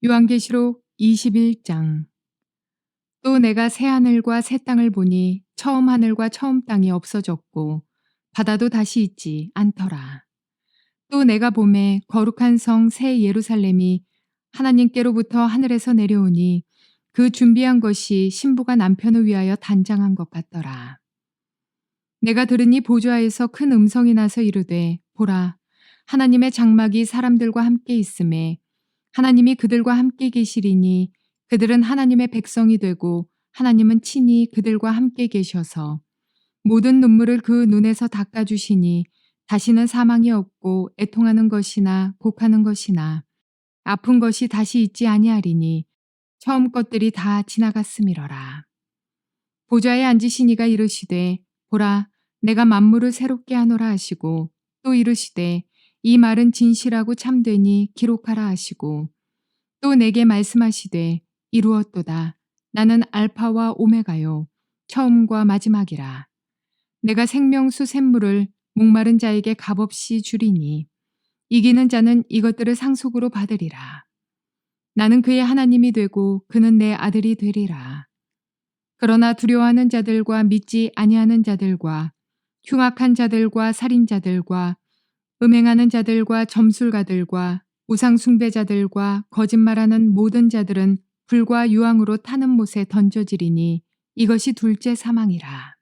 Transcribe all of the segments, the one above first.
요한계시록 21장. 또 내가 새 하늘과 새 땅을 보니 처음 하늘과 처음 땅이 없어졌고 바다도 다시 있지 않더라. 또 내가 보매 거룩한 성 새 예루살렘이 하나님께로부터 하늘에서 내려오니 그 준비한 것이 신부가 남편을 위하여 단장한 것 같더라. 내가 들으니 보좌에서 큰 음성이 나서 이르되 보라, 하나님의 장막이 사람들과 함께 있음에 하나님이 그들과 함께 계시리니 그들은 하나님의 백성이 되고 하나님은 친히 그들과 함께 계셔서 모든 눈물을 그 눈에서 닦아주시니 다시는 사망이 없고 애통하는 것이나 곡하는 것이나 아픈 것이 다시 있지 아니하리니 처음 것들이 다 지나갔음이러라. 보좌에 앉으신 이가 이르시되 보라, 내가 만물을 새롭게 하노라 하시고 또 이르시되 이 말은 진실하고 참되니 기록하라 하시고 또 내게 말씀하시되 이루었도다. 나는 알파와 오메가요 처음과 마지막이라. 내가 생명수 샘물을 목마른 자에게 값없이 주리니 이기는 자는 이것들을 상속으로 받으리라. 나는 그의 하나님이 되고 그는 내 아들이 되리라. 그러나 두려워하는 자들과 믿지 아니하는 자들과 흉악한 자들과 살인자들과 음행하는 자들과 점술가들과 우상 숭배자들과 거짓말하는 모든 자들은 불과 유황으로 타는 못에 던져지리니 이것이 둘째 사망이라.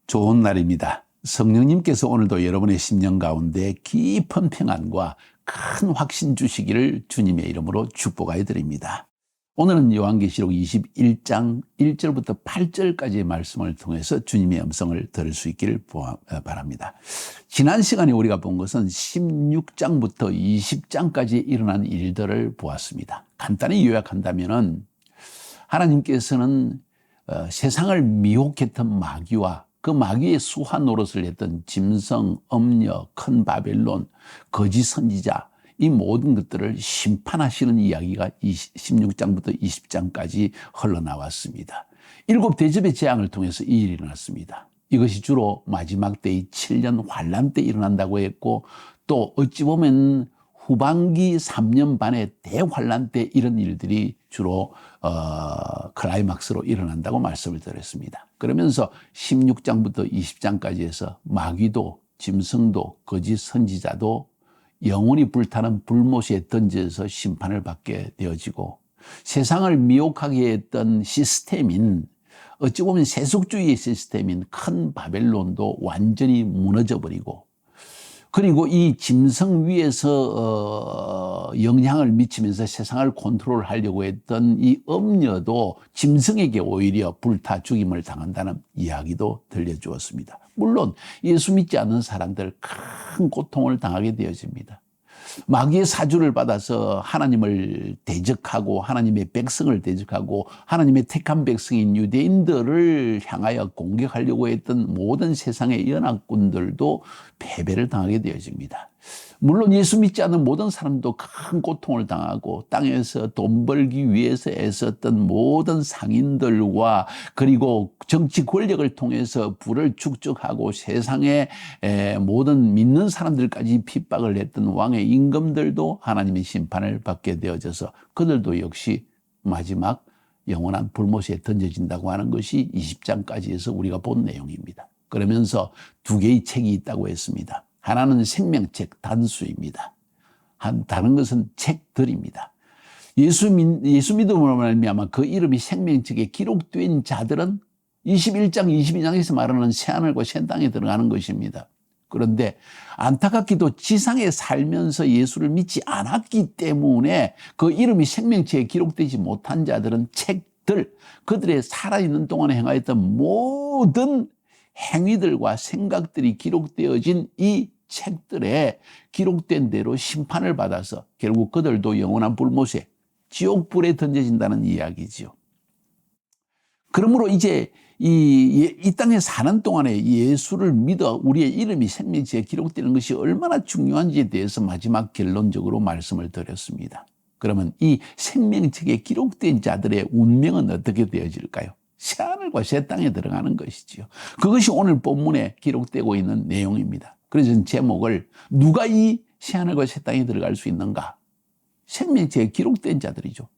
좋은 날입니다. 성령님께서 오늘도 여러분의 심령 가운데 깊은 평안과 큰 확신 주시기를 주님의 이름으로 축복하여 드립니다. 오늘은 요한계시록 21장 1절부터 8절까지의 말씀을 통해서 주님의 음성을 들을 수 있기를 바랍니다. 지난 시간에 우리가 본 것은 16장부터 20장까지 일어난 일들을 보았습니다. 간단히 요약한다면 하나님께서는 세상을 미혹했던 마귀와 그 마귀의 수하 노릇을 했던 짐승, 음녀, 큰 바벨론, 거짓 선지자, 이 모든 것들을 심판하시는 이야기가 16장부터 20장까지 흘러나왔습니다. 7대접의 재앙을 통해서 이 일이 일어났습니다. 이것이 주로 마지막 때의 7년 환란 때 일어난다고 했고, 또 어찌 보면 후반기 3년 반의 대환란 때 이런 일들이 주로 클라이막스로 일어난다고 말씀을 드렸습니다. 그러면서 16장부터 20장까지 해서 마귀도 짐승도 거짓 선지자도 영원히 불타는 불못에 던져서 심판을 받게 되어지고, 세상을 미혹하게 했던 시스템인, 어찌 보면 세속주의의 시스템인 큰 바벨론도 완전히 무너져 버리고, 그리고 이 짐승 위에서 영향을 미치면서 세상을 컨트롤하려고 했던 이 음녀도 짐승에게 오히려 불타 죽임을 당한다는 이야기도 들려주었습니다. 물론 예수 믿지 않는 사람들 큰 고통을 당하게 되어집니다. 마귀의 사주를 받아서 하나님을 대적하고 하나님의 백성을 대적하고 하나님의 택한 백성인 유대인들을 향하여 공격하려고 했던 모든 세상의 연합군들도 패배를 당하게 되어집니다. 물론 예수 믿지 않는 모든 사람도 큰 고통을 당하고 땅에서 돈 벌기 위해서 애썼던 모든 상인들과 그리고 정치 권력을 통해서 부를 축적하고 세상의 모든 믿는 사람들까지 핍박을 했던 왕의 임금들도 하나님의 심판을 받게 되어져서 그들도 역시 마지막 영원한 불못에 던져진다고 하는 것이 20장까지 해서 우리가 본 내용입니다. 그러면서 두 개의 책이 있다고 했습니다. 하나는 생명책 단수입니다. 다른 것은 책들입니다. 예수 믿음으로 말미암아 그 이름이 생명책에 기록된 자들은 21장, 22장에서 말하는 새하늘과 새 땅에 들어가는 것입니다. 그런데 안타깝게도 지상에 살면서 예수를 믿지 않았기 때문에 그 이름이 생명책에 기록되지 못한 자들은 책들, 그들의 살아있는 동안에 행하였던 모든 행위들과 생각들이 기록되어진 이 책들에 기록된 대로 심판을 받아서 결국 그들도 영원한 불못에 지옥불에 던져진다는 이야기지요. 그러므로 이제 이 땅에 사는 동안에 예수를 믿어 우리의 이름이 생명책에 기록되는 것이 얼마나 중요한지에 대해서 마지막 결론적으로 말씀을 드렸습니다. 그러면 이 생명책에 기록된 자들의 운명은 어떻게 되어질까요? 새하늘과 새 땅에 들어가는 것이지요. 그것이 오늘 본문에 기록되고 있는 내용입니다. 그래서 제목을 누가 이 새하늘과 새 땅에 들어갈 수 있는가? 생명체에 기록된 자들이죠.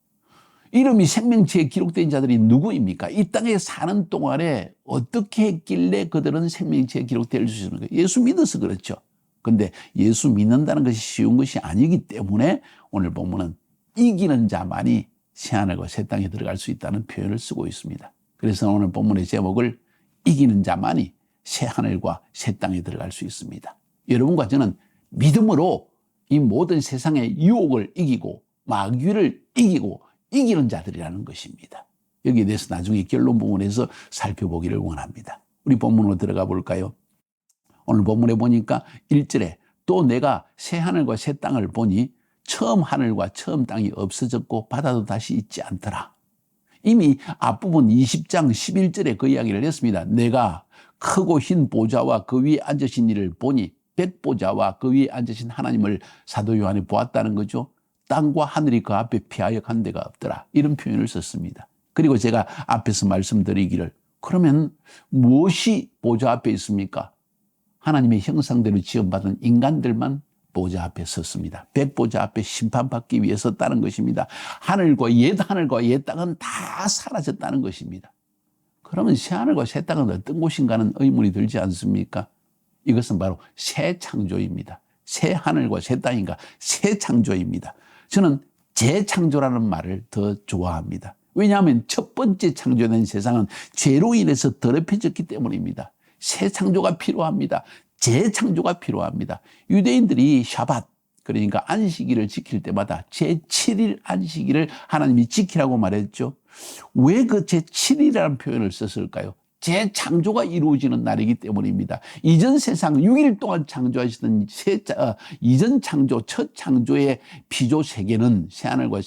이름이 생명체에 기록된 자들이 누구입니까? 이 땅에 사는 동안에 어떻게 했길래 그들은 생명체에 기록될 수 있는 거예요? 예수 믿어서 그렇죠. 근데 예수 믿는다는 것이 쉬운 것이 아니기 때문에 오늘 본문은 이기는 자만이 새하늘과 새 땅에 들어갈 수 있다는 표현을 쓰고 있습니다. 그래서 오늘 본문의 제목을 이기는 자만이 새하늘과 새 땅에 들어갈 수 있습니다. 여러분과 저는 믿음으로 이 모든 세상의 유혹을 이기고 마귀를 이기고 이기는 자들이라는 것입니다. 여기에 대해서 나중에 결론 부분에서 살펴보기를 원합니다. 우리 본문으로 들어가 볼까요? 오늘 본문에 보니까 1절에 또 내가 새 하늘과 새 땅을 보니 처음 하늘과 처음 땅이 없어졌고 바다도 다시 있지 않더라. 이미 앞부분 20장 11절에 그 이야기를 했습니다. 내가 크고 흰 보좌와 그 위에 앉으신 이를 보니 백보좌와 그 위에 앉으신 하나님을 사도 요한이 보았다는 거죠. 땅과 하늘이 그 앞에 피하여 간 데가 없더라. 이런 표현을 썼습니다. 그리고 제가 앞에서 말씀드리기를 그러면 무엇이 보좌 앞에 있습니까? 하나님의 형상대로 지음받은 인간들만 보좌 앞에 섰습니다. 백보좌 앞에 심판받기 위해 섰다는 것입니다. 하늘과 옛 땅은 다 사라졌다는 것입니다. 그러면 새 하늘과 새 땅은 어떤 곳인가는 의문이 들지 않습니까? 이것은 바로 새 창조입니다. 새 하늘과 새 땅인가 새 창조입니다. 저는 재창조라는 말을 더 좋아합니다. 왜냐하면 첫 번째 창조된 세상은 죄로 인해서 더럽혀졌기 때문입니다. 새 창조가 필요합니다. 재창조가 필요합니다. 유대인들이 샤밧, 그러니까 안식일을 지킬 때마다 제7일 안식일을 하나님이 지키라고 말했죠. 왜 그 제7일이라는 표현을 썼을까요? 재창조가 이루어지는 날이기 때문입니다. 이전 세상 6일 동안 창조하시던 이전 창조, 첫 창조의 피조 세계는 새하늘과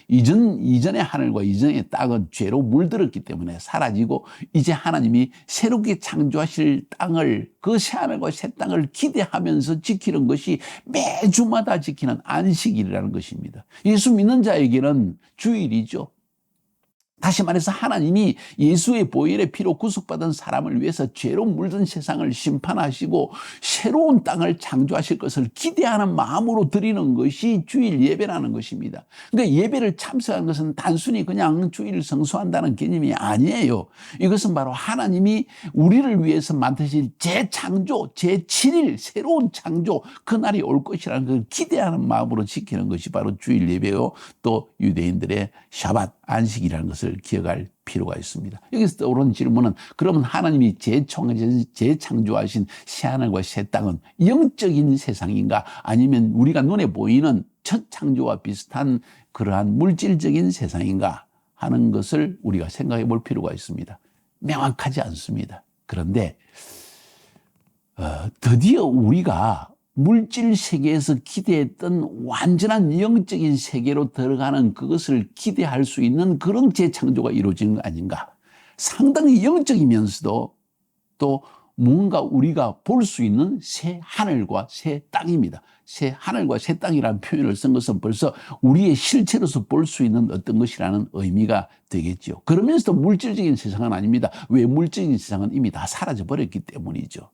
이전의 하늘과 이전의 땅은 죄로 물들었기 때문에 사라지고 이제 하나님이 새롭게 창조하실 땅을 그 새하늘과 새 땅을 기대하면서 지키는 것이 매주마다 지키는 안식일이라는 것입니다. 예수 믿는 자에게는 주일이죠. 다시 말해서 하나님이 예수의 보혈의 피로 구속받은 사람을 위해서 죄로 물든 세상을 심판하시고 새로운 땅을 창조하실 것을 기대하는 마음으로 드리는 것이 주일 예배라는 것입니다. 그러니까 예배를 참석하는 것은 단순히 그냥 주일을 성수한다는 개념이 아니에요. 이것은 바로 하나님이 우리를 위해서 만드실 재창조, 제7일 새로운 창조, 그날이 올 것이라는 걸 기대하는 마음으로 지키는 것이 바로 주일 예배요, 또 유대인들의 샤밧, 안식이라는 것을 기억할 필요가 있습니다. 여기서 떠오르는 질문은 그러면 하나님이 재창조하신 새하늘과 새 땅은 영적인 세상인가 아니면 우리가 눈에 보이는 첫 창조와 비슷한 그러한 물질적인 세상인가 하는 것을 우리가 생각해 볼 필요가 있습니다. 명확하지 않습니다. 그런데 드디어 우리가 물질 세계에서 기대했던 완전한 영적인 세계로 들어가는 그것을 기대할 수 있는 그런 재창조가 이루어지는 거 아닌가. 상당히 영적이면서도 또 뭔가 우리가 볼 수 있는 새 하늘과 새 땅입니다. 새 하늘과 새 땅이라는 표현을 쓴 것은 벌써 우리의 실체로서 볼 수 있는 어떤 것이라는 의미가 되겠죠. 그러면서도 물질적인 세상은 아닙니다. 왜? 물질적인 세상은 이미 다 사라져버렸기 때문이죠.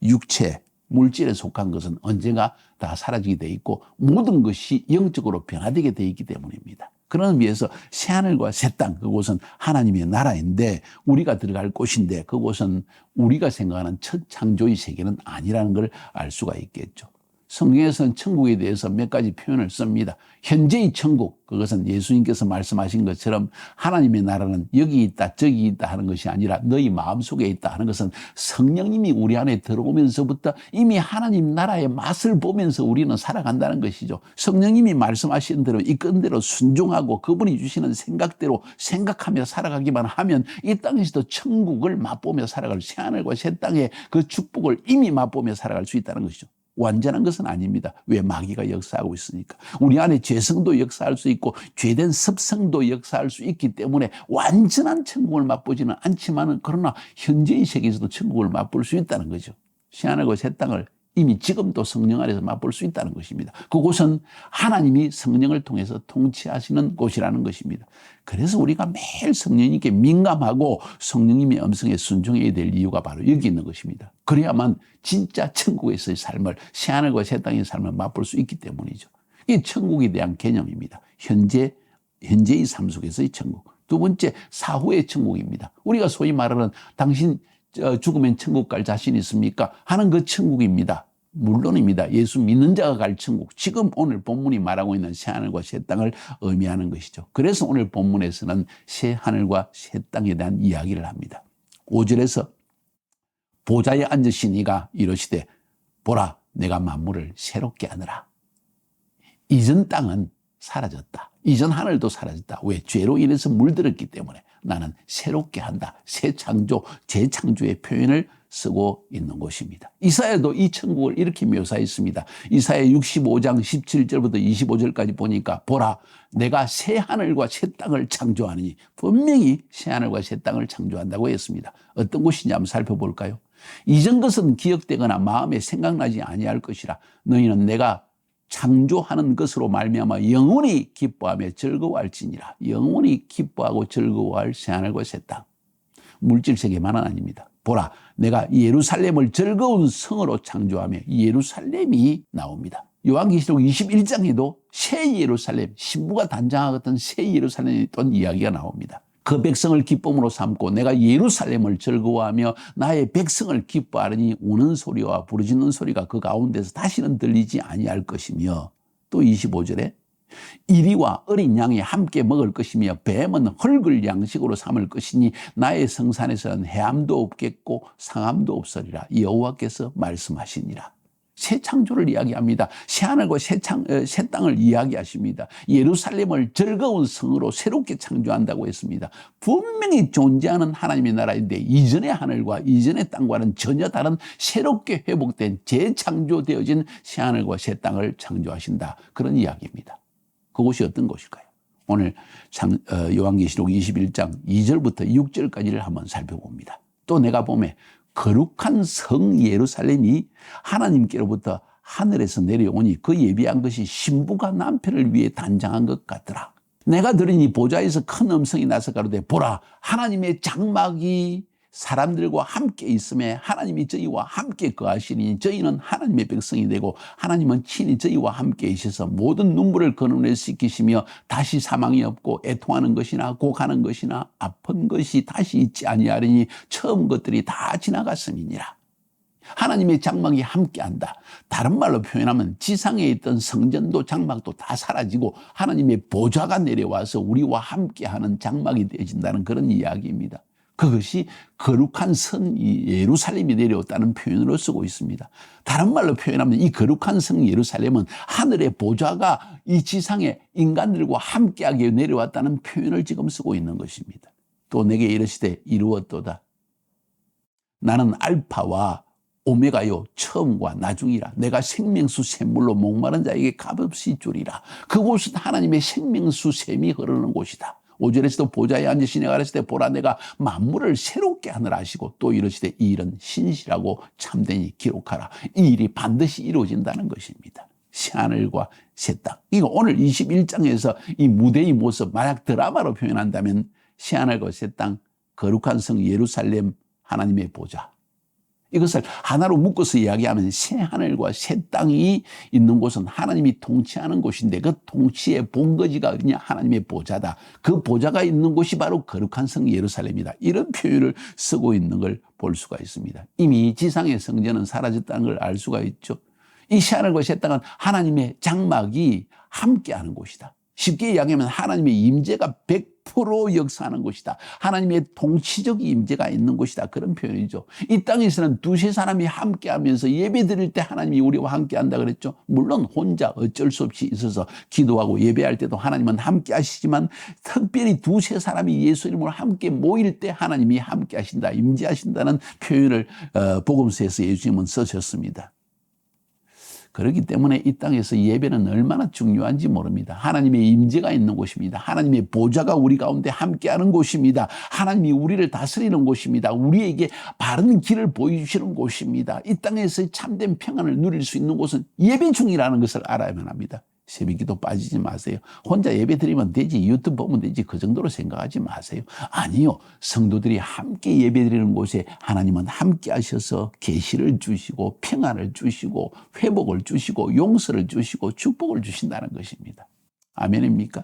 육체, 물질에 속한 것은 언젠가 다 사라지게 돼 있고 모든 것이 영적으로 변화되게 돼 있기 때문입니다. 그런 의미에서 새하늘과 새 땅, 그곳은 하나님의 나라인데 우리가 들어갈 곳인데 그곳은 우리가 생각하는 첫 창조의 세계는 아니라는 걸 알 수가 있겠죠. 성경에서는 천국에 대해서 몇 가지 표현을 씁니다. 현재의 천국, 그것은 예수님께서 말씀하신 것처럼 하나님의 나라는 여기 있다 저기 있다 하는 것이 아니라 너희 마음속에 있다 하는 것은 성령님이 우리 안에 들어오면서부터 이미 하나님 나라의 맛을 보면서 우리는 살아간다는 것이죠. 성령님이 말씀하신 대로 이끈 대로 순종하고 그분이 주시는 생각대로 생각하며 살아가기만 하면 이 땅에서도 천국을 맛보며 살아갈 새하늘과 새 땅의 그 축복을 이미 맛보며 살아갈 수 있다는 것이죠. 완전한 것은 아닙니다. 왜? 마귀가 역사하고 있으니까. 우리 안에 죄성도 역사할 수 있고 죄된 습성도 역사할 수 있기 때문에 완전한 천국을 맛보지는 않지만 그러나 현재의 세계에서도 천국을 맛볼 수 있다는 거죠. 새하늘과 새 땅을 이미 지금도 성령 안에서 맛볼 수 있다는 것입니다. 그곳은 하나님이 성령을 통해서 통치하시는 곳이라는 것입니다. 그래서 우리가 매일 성령님께 민감하고 성령님의 음성에 순종해야 될 이유가 바로 여기 있는 것입니다. 그래야만 진짜 천국에서의 삶을, 새하늘과 새 땅의 삶을 맛볼 수 있기 때문이죠. 이게 천국에 대한 개념입니다. 현재의 삶 속에서의 천국. 두 번째, 사후의 천국입니다. 우리가 소위 말하는 당신 죽으면 천국 갈 자신 있습니까? 하는 그 천국입니다. 물론입니다. 예수 믿는 자가 갈 천국. 지금 오늘 본문이 말하고 있는 새하늘과 새 땅을 의미하는 것이죠. 그래서 오늘 본문에서는 새하늘과 새 땅에 대한 이야기를 합니다. 5절에서 보좌에 앉으시니가 이러시되 보라 내가 만물을 새롭게 하느라. 이전 땅은 사라졌다. 이전 하늘도 사라졌다. 왜? 죄로 인해서 물들었기 때문에 나는 새롭게 한다. 새 창조, 재창조의 표현을 쓰고 있는 것입니다. 이사야도 이 천국을 이렇게 묘사했습니다. 이사야 65장 17절부터 25절까지 보니까 보라 내가 새 하늘과 새 땅을 창조하느니 분명히 새 하늘과 새 땅을 창조한다고 했습니다. 어떤 것인지 한번 살펴볼까요? 이전 것은 기억되거나 마음에 생각나지 아니할 것이라 너희는 내가 창조하는 것으로 말미암아 영원히 기뻐하며 즐거워할지니라. 영원히 기뻐하고 즐거워할 새하늘과 새 땅. 물질 세계만은 아닙니다. 보라 내가 예루살렘을 즐거운 성으로 창조하며 예루살렘이 나옵니다. 요한계시록 21장에도 새 예루살렘, 신부가 단장하던 새 예루살렘에 있던 이야기가 나옵니다. 그 백성을 기쁨으로 삼고 내가 예루살렘을 즐거워하며 나의 백성을 기뻐하리니 우는 소리와 부르짖는 소리가 그 가운데서 다시는 들리지 아니할 것이며 또 25절에 이리와 어린 양이 함께 먹을 것이며 뱀은 흙을 양식으로 삼을 것이니 나의 성산에서는 해함도 없겠고 상함도 없으리라 여호와께서 말씀하시니라. 새 창조를 이야기합니다. 새 하늘과 새 땅을 이야기하십니다. 예루살렘을 즐거운 성으로 새롭게 창조한다고 했습니다. 분명히 존재하는 하나님의 나라인데 이전의 하늘과 이전의 땅과는 전혀 다른 새롭게 회복된 재창조되어진 새 하늘과 새 땅을 창조하신다. 그런 이야기입니다. 그것이 어떤 것일까요? 오늘 요한계시록 21장 2절부터 6절까지를 한번 살펴봅니다. 또 내가 보면 거룩한 성 예루살렘이 하나님께로부터 하늘에서 내려오니 그 예비한 것이 신부가 남편을 위해 단장한 것 같더라. 내가 들으니 보좌에서 큰 음성이 나서 가로되 보라 하나님의 장막이 사람들과 함께 있음에 하나님이 저희와 함께 거하시니 저희는 하나님의 백성이 되고 하나님은 친히 저희와 함께 있어서 모든 눈물을 거느내 씻기시며 다시 사망이 없고 애통하는 것이나 곡하는 것이나 아픈 것이 다시 있지 아니하리니 처음 것들이 다 지나갔음이니라. 하나님의 장막이 함께한다. 다른 말로 표현하면 지상에 있던 성전도 장막도 다 사라지고 하나님의 보좌가 내려와서 우리와 함께하는 장막이 되어진다는 그런 이야기입니다. 그것이 거룩한 성 예루살렘이 내려왔다는 표현으로 쓰고 있습니다. 다른 말로 표현하면 이 거룩한 성 예루살렘은 하늘의 보좌가 이 지상에 인간들과 함께하게 내려왔다는 표현을 지금 쓰고 있는 것입니다. 또 내게 이르시되 이루었도다. 나는 알파와 오메가요 처음과 나중이라. 내가 생명수 샘물로 목마른 자에게 값없이 주리라. 그곳은 하나님의 생명수 샘이 흐르는 곳이다. 5절에서도 보좌에 앉으시니 가라시되 보라 내가 만물을 새롭게 하느라 하시고 또 이르시되 이 일은 신실하고 참되니 기록하라. 이 일이 반드시 이루어진다는 것입니다. 새하늘과 새 땅. 이거 오늘 21장에서 이 무대의 모습 만약 드라마로 표현한다면 새하늘과 새 땅, 거룩한 성 예루살렘, 하나님의 보좌. 이것을 하나로 묶어서 이야기하면 새 하늘과 새 땅이 있는 곳은 하나님이 통치하는 곳인데 그 통치의 본거지가 그냥 하나님의 보좌다. 그 보좌가 있는 곳이 바로 거룩한 성 예루살렘이다. 이런 표현을 쓰고 있는 걸 볼 수가 있습니다. 이미 지상의 성전은 사라졌다는 걸 알 수가 있죠. 이 새 하늘과 새 땅은 하나님의 장막이 함께하는 곳이다. 쉽게 이야기하면 하나님의 임재가 100% 역사하는 곳이다. 하나님의 통치적 임재가 있는 곳이다. 그런 표현이죠. 이 땅에서는 두세 사람이 함께하면서 예배 드릴 때 하나님이 우리와 함께한다 그랬죠. 물론 혼자 어쩔 수 없이 있어서 기도하고 예배할 때도 하나님은 함께하시지만 특별히 두세 사람이 예수 이름으로 함께 모일 때 하나님이 함께하신다, 임재하신다는 표현을 복음서에서 예수님은 쓰셨습니다. 그렇기 때문에 이 땅에서 예배는 얼마나 중요한지 모릅니다. 하나님의 임재가 있는 곳입니다. 하나님의 보좌가 우리 가운데 함께하는 곳입니다. 하나님이 우리를 다스리는 곳입니다. 우리에게 바른 길을 보여주시는 곳입니다. 이 땅에서 참된 평안을 누릴 수 있는 곳은 예배 중이라는 것을 알아야만 합니다. 새벽기도 빠지지 마세요. 혼자 예배 드리면 되지, 유튜브 보면 되지, 그 정도로 생각하지 마세요. 아니요, 성도들이 함께 예배 드리는 곳에 하나님은 함께 하셔서 계시를 주시고 평안을 주시고 회복을 주시고 용서를 주시고 축복을 주신다는 것입니다. 아멘입니까?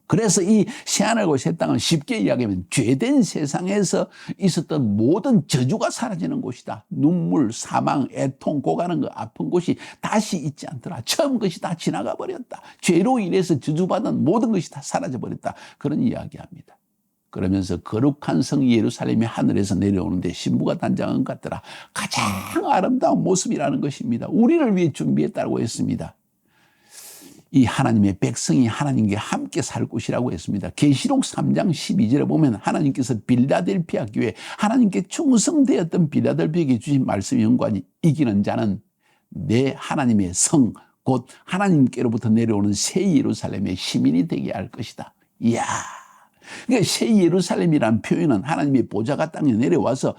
그래서 이 새하늘과 새 땅은 쉽게 이야기하면 죄된 세상에서 있었던 모든 저주가 사라지는 곳이다. 눈물, 사망, 애통, 고가는 그 아픈 곳이 다시 있지 않더라. 처음 것이 다 지나가 버렸다. 죄로 인해서 저주받은 모든 것이 다 사라져 버렸다. 그런 이야기합니다. 그러면서 거룩한 성 예루살렘이 하늘에서 내려오는데 신부가 단장한 것 같더라. 가장 아름다운 모습이라는 것입니다. 우리를 위해 준비했다고 했습니다. 이 하나님의 백성이 하나님께 함께 살 곳이라고 했습니다. 계시록 3장 12절에 보면 하나님께서 빌라델피아 교회, 하나님께 충성되었던 빌라델피아에게 주신 말씀의 연관이 이기는 자는 내 하나님의 성, 곧 하나님께로부터 내려오는 새 예루살렘의 시민이 되게 할 것이다. 이야. 그러니까 새 예루살렘이라는 표현은 하나님의 보좌가 땅에 내려와서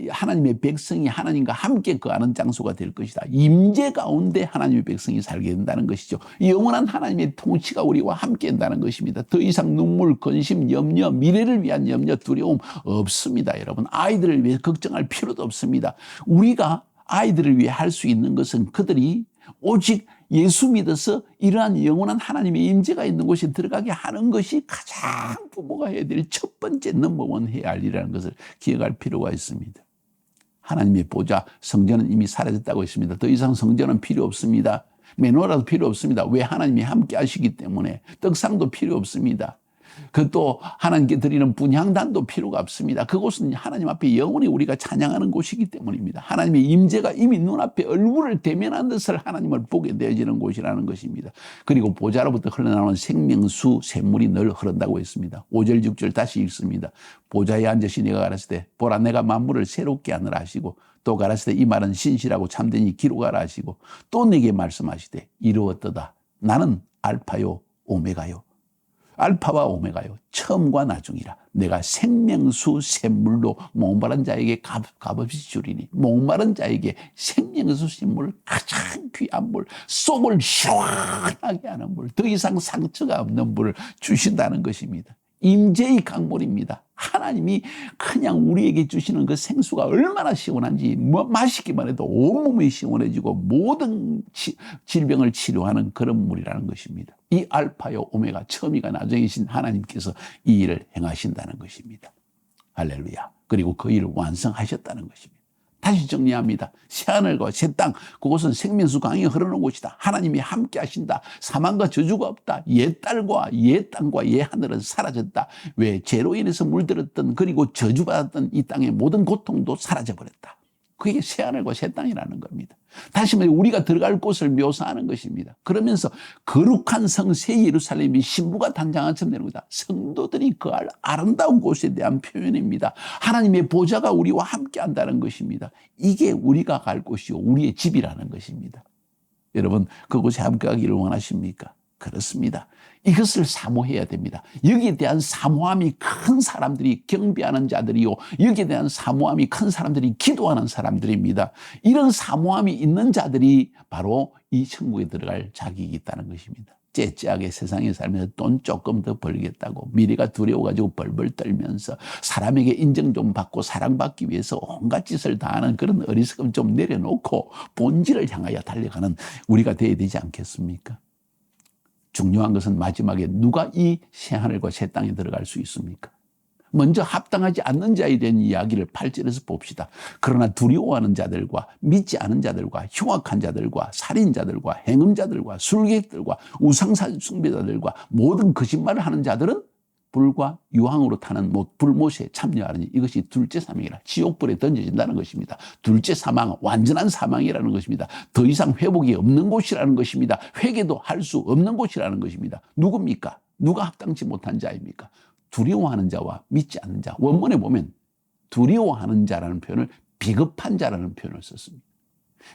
하나님의 백성이 하나님과 함께 거하는 장소가 될 것이다. 임재 가운데 하나님의 백성이 살게 된다는 것이죠. 영원한 하나님의 통치가 우리와 함께 한다는 것입니다. 더 이상 눈물, 근심, 염려, 미래를 위한 염려, 두려움 없습니다. 여러분, 아이들을 위해 걱정할 필요도 없습니다. 우리가 아이들을 위해 할 수 있는 것은 그들이 오직 예수 믿어서 이러한 영원한 하나님의 임재가 있는 곳에 들어가게 하는 것이 가장 부모가 해야 될 첫 번째 넘버원 해야 할 일이라는 것을 기억할 필요가 있습니다. 하나님의 보좌, 성전은 이미 사라졌다고 했습니다. 더 이상 성전은 필요 없습니다. 메노라도 필요 없습니다. 왜? 하나님이 함께 하시기 때문에. 떡상도 필요 없습니다. 그또 하나님께 드리는 분향단도 필요가 없습니다. 그곳은 하나님 앞에 영원히 우리가 찬양하는 곳이기 때문입니다. 하나님의 임재가 이미 눈앞에 얼굴을 대면한 듯을 하나님을 보게 되어지는 곳이라는 것입니다. 그리고 보좌로부터 흘러나오는 생명수 샘물이 늘 흐른다고 했습니다. 5절 6절 다시 읽습니다. 보좌에 앉으시 내가 가라사대 때 보라 내가 만물을 새롭게 하느라 하시고 또 가라사대 이 말은 신실하고 참되니 기록하라 하시고 또 내게 말씀하시되 이루었도다. 나는 알파요 오메가요. 알파와 오메가요. 처음과 나중이라. 내가 생명수 샘물로 목마른 자에게 값없이 주리니 목마른 자에게 생명수 샘물 가장 귀한 물, 속을 시원하게 하는 물, 더 이상 상처가 없는 물을 주신다는 것입니다. 임재의 강물입니다. 하나님이 그냥 우리에게 주시는 그 생수가 얼마나 시원한지 마시기만 해도 온몸이 시원해지고 모든 질병을 치료하는 그런 물이라는 것입니다. 이 알파요 오메가 처음이가 나중이신 하나님께서 이 일을 행하신다는 것입니다. 할렐루야. 그리고 그 일을 완성하셨다는 것입니다. 다시 정리합니다. 새하늘과 새 땅, 그곳은 생명수 강이 흐르는 곳이다. 하나님이 함께 하신다. 사망과 저주가 없다. 옛 딸과 옛 땅과 옛 하늘은 사라졌다. 왜? 죄로 인해서 물들었던 그리고 저주받았던 이 땅의 모든 고통도 사라져버렸다. 그게 새하늘과 새 땅이라는 겁니다. 다시 말해 우리가 들어갈 곳을 묘사하는 것입니다. 그러면서 거룩한 성 새 예루살렘이 신부가 단장한 처럼 되는 거다. 성도들이 그 아름다운 곳에 대한 표현입니다. 하나님의 보좌가 우리와 함께 한다는 것입니다. 이게 우리가 갈 곳이요 우리의 집이라는 것입니다. 여러분 그곳에 함께 가기를 원하십니까? 그렇습니다. 이것을 사모해야 됩니다. 여기에 대한 사모함이 큰 사람들이 경배하는 자들이요. 여기에 대한 사모함이 큰 사람들이 기도하는 사람들입니다. 이런 사모함이 있는 자들이 바로 이 천국에 들어갈 자격이 있다는 것입니다. 째째하게 세상에 살면서 돈 조금 더 벌겠다고 미래가 두려워가지고 벌벌 떨면서 사람에게 인정 좀 받고 사랑받기 위해서 온갖 짓을 다하는 그런 어리석음 좀 내려놓고 본질을 향하여 달려가는 우리가 되어야 되지 않겠습니까? 중요한 것은 마지막에 누가 이 새하늘과 새 땅에 들어갈 수 있습니까? 먼저 합당하지 않는 자에 대한 이야기를 8절에서 봅시다. 그러나 두려워하는 자들과 믿지 않은 자들과 흉악한 자들과 살인자들과 행음자들과 술객들과 우상숭배자들과 모든 거짓말을 하는 자들은 불과 유황으로 타는 불못에 참여하느니 이것이 둘째 사망이라. 지옥불에 던져진다는 것입니다. 둘째 사망, 완전한 사망이라는 것입니다. 더 이상 회복이 없는 곳이라는 것입니다. 회개도 할 수 없는 곳이라는 것입니다. 누굽니까? 누가 합당치 못한 자입니까? 두려워하는 자와 믿지 않는 자. 원문에 보면 두려워하는 자라는 표현을 비겁한 자라는 표현을 썼습니다.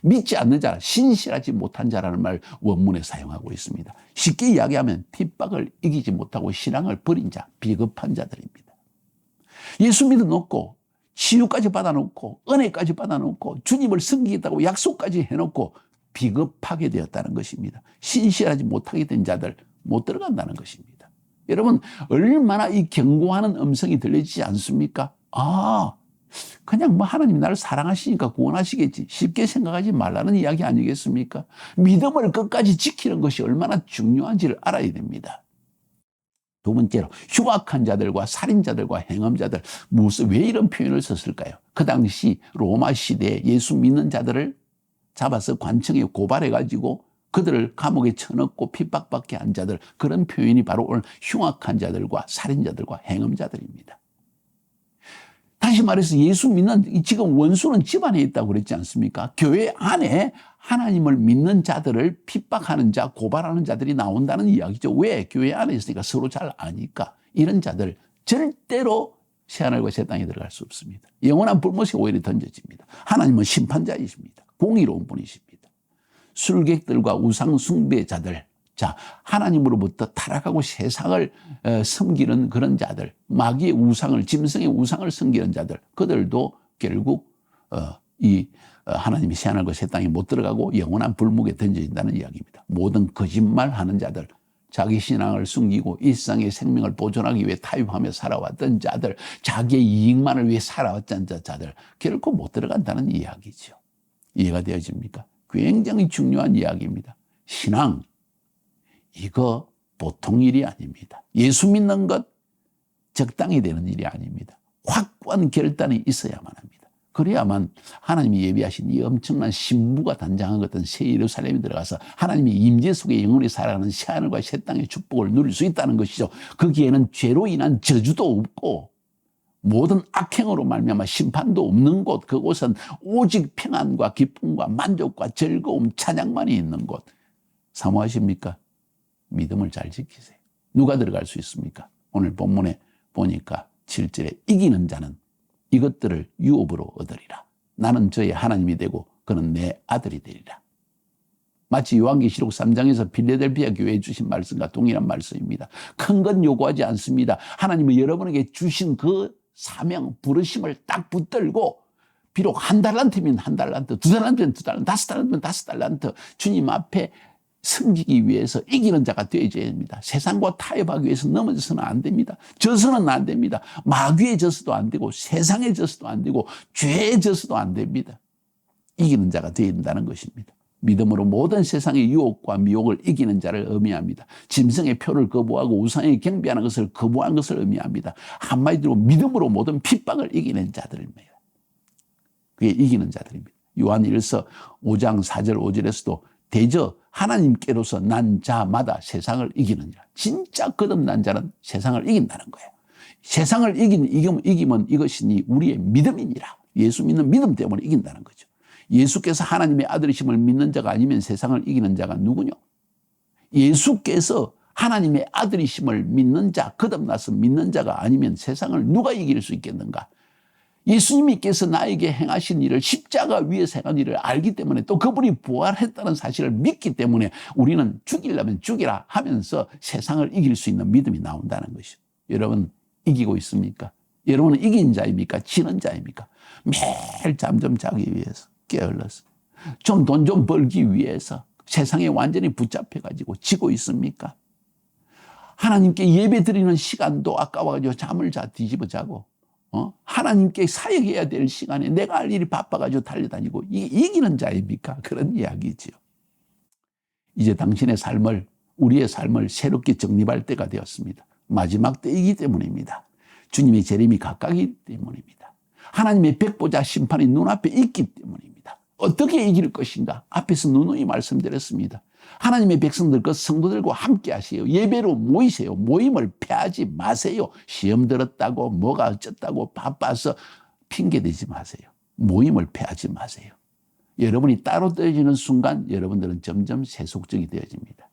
믿지 않는 자, 신실하지 못한 자라는 말 원문에 사용하고 있습니다. 쉽게 이야기하면 핍박을 이기지 못하고 신앙을 버린 자, 비겁한 자들입니다. 예수 믿어놓고 치유까지 받아놓고 은혜까지 받아놓고 주님을 섬기겠다고 약속까지 해놓고 비겁하게 되었다는 것입니다. 신실하지 못하게 된 자들 못 들어간다는 것입니다. 여러분, 얼마나 이 경고하는 음성이 들리지 않습니까? 그냥 뭐 하나님이 나를 사랑하시니까 구원하시겠지. 쉽게 생각하지 말라는 이야기 아니겠습니까? 믿음을 끝까지 지키는 것이 얼마나 중요한지를 알아야 됩니다. 두 번째로 흉악한 자들과 살인자들과 행음자들, 왜 이런 표현을 썼을까요? 그 당시 로마 시대에 예수 믿는 자들을 잡아서 관청에 고발해가지고 그들을 감옥에 쳐넣고 핍박받게 한 자들, 그런 표현이 바로 오늘 흉악한 자들과 살인자들과 행음자들입니다. 다시 말해서 예수 믿는, 지금 원수는 집안에 있다고 그랬지 않습니까? 교회 안에 하나님을 믿는 자들을 핍박하는 자, 고발하는 자들이 나온다는 이야기죠. 왜? 교회 안에 있으니까 서로 잘 아니까. 이런 자들 절대로 새하늘과 새 땅에 들어갈 수 없습니다. 영원한 불못에 오히려 던져집니다. 하나님은 심판자이십니다. 공의로운 분이십니다. 술객들과 우상 숭배자들, 자, 하나님으로부터 타락하고 세상을 섬기는 그런 자들, 마귀의 우상을, 짐승의 우상을 섬기는 자들, 그들도 결국 하나님이 새하늘과 새 땅에 못 들어가고 영원한 불목에 던져진다는 이야기입니다. 모든 거짓말하는 자들, 자기 신앙을 숨기고 일상의 생명을 보존하기 위해 타협하며 살아왔던 자들, 자기의 이익만을 위해 살아왔던 자들, 결코 못 들어간다는 이야기죠. 이해가 되어집니까? 굉장히 중요한 이야기입니다. 신앙, 이거 보통 일이 아닙니다. 예수 믿는 것 적당히 되는 일이 아닙니다. 확고한 결단이 있어야만 합니다. 그래야만 하나님이 예비하신 이 엄청난 신부가 단장한 것 같은 새 예루살렘에 들어가서 하나님의 임재 속에 영원히 살아가는 새하늘과 새 땅의 축복을 누릴 수 있다는 것이죠. 거기에는 죄로 인한 저주도 없고 모든 악행으로 말미암아 심판도 없는 곳, 그곳은 오직 평안과 기쁨과 만족과 즐거움, 찬양만이 있는 곳. 사모하십니까? 믿음을 잘 지키세요. 누가 들어갈 수 있습니까? 오늘 본문에 보니까 7절에 이기는 자는 이것들을 유업으로 얻으리라. 나는 저의 하나님이 되고 그는 내 아들이 되리라. 마치 요한계시록 3장에서 빌레델피아 교회에 주신 말씀과 동일한 말씀입니다. 큰 건 요구하지 않습니다. 하나님은 여러분에게 주신 그 사명, 부르심을 딱 붙들고 비록 1달란트면 1달란트, 2달란트면 2달란트, 5달란트면 5달란트 주님 앞에 섬기기 위해서 이기는 자가 되어야 합니다. 세상과 타협하기 위해서 넘어져서는 안 됩니다. 져서는 안 됩니다. 마귀에 져서도 안 되고 세상에 져서도 안 되고 죄에 져서도 안 됩니다. 이기는 자가 되어야 된다는 것입니다. 믿음으로 모든 세상의 유혹과 미혹을 이기는 자를 의미합니다. 짐승의 표를 거부하고 우상에 경배하는 것을 거부한 것을 의미합니다. 한마디로 믿음으로 모든 핍박을 이기는 자들입니다. 그게 이기는 자들입니다. 요한 1서 5장 4절 5절에서도 대저 하나님께로서 난 자마다 세상을 이기느니라. 진짜 거듭난 자는 세상을 이긴다는 거예요. 세상을 이기면 이것이니 우리의 믿음이니라. 예수 믿는 믿음 때문에 이긴다는 거죠. 예수께서 하나님의 아들이심을 믿는 자가 아니면 세상을 이기는 자가 누구냐? 예수께서 하나님의 아들이심을 믿는 자, 거듭나서 믿는 자가 아니면 세상을 누가 이길 수 있겠는가? 예수님께서 나에게 행하신 일을 십자가 위에서 행한 일을 알기 때문에 또 그분이 부활했다는 사실을 믿기 때문에 우리는 죽이려면 죽이라 하면서 세상을 이길 수 있는 믿음이 나온다는 것이죠. 여러분 이기고 있습니까? 여러분은 이긴 자입니까? 지는 자입니까? 매일 잠 좀 자기 위해서 게을러서 좀 돈 좀 벌기 위해서 세상에 완전히 붙잡혀가지고 지고 있습니까? 하나님께 예배 드리는 시간도 아까워가지고 잠을 뒤집어 자고 하나님께 사역해야 될 시간에 내가 할 일이 바빠가지고 달려다니고 이게 이기는 자입니까? 그런 이야기지요. 이제 당신의 삶을, 우리의 삶을 새롭게 정립할 때가 되었습니다. 마지막 때이기 때문입니다. 주님의 재림이 가까이기 때문입니다. 하나님의 백보자 심판이 눈앞에 있기 때문입니다. 어떻게 이길 것인가? 앞에서 누누이 말씀드렸습니다. 하나님의 백성들, 그 성도들과 함께 하세요. 예배로 모이세요. 모임을 패하지 마세요. 시험 들었다고 뭐가 어쨌다고 바빠서 핑계대지 마세요. 모임을 패하지 마세요. 여러분이 따로 되어지는 순간 여러분들은 점점 세속적이 되어집니다.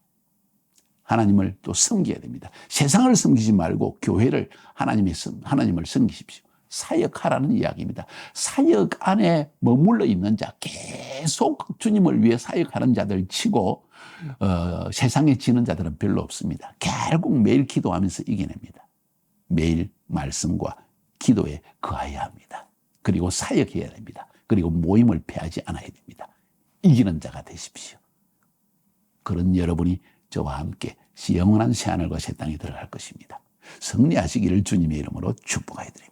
하나님을 또 섬겨야 됩니다. 세상을 섬기지 말고 교회를 하나님을 섬기십시오. 사역하라는 이야기입니다. 사역 안에 머물러 있는 자, 계속 주님을 위해 사역하는 자들 치고 세상에 지는 자들은 별로 없습니다. 결국 매일 기도하면서 이겨냅니다. 매일 말씀과 기도에 거해야 합니다. 그리고 사역해야 됩니다. 그리고 모임을 패하지 않아야 됩니다. 이기는 자가 되십시오. 그런 여러분이 저와 함께 영원한 새하늘과 새 땅에 들어갈 것입니다. 승리하시기를 주님의 이름으로 축복해 드립니다.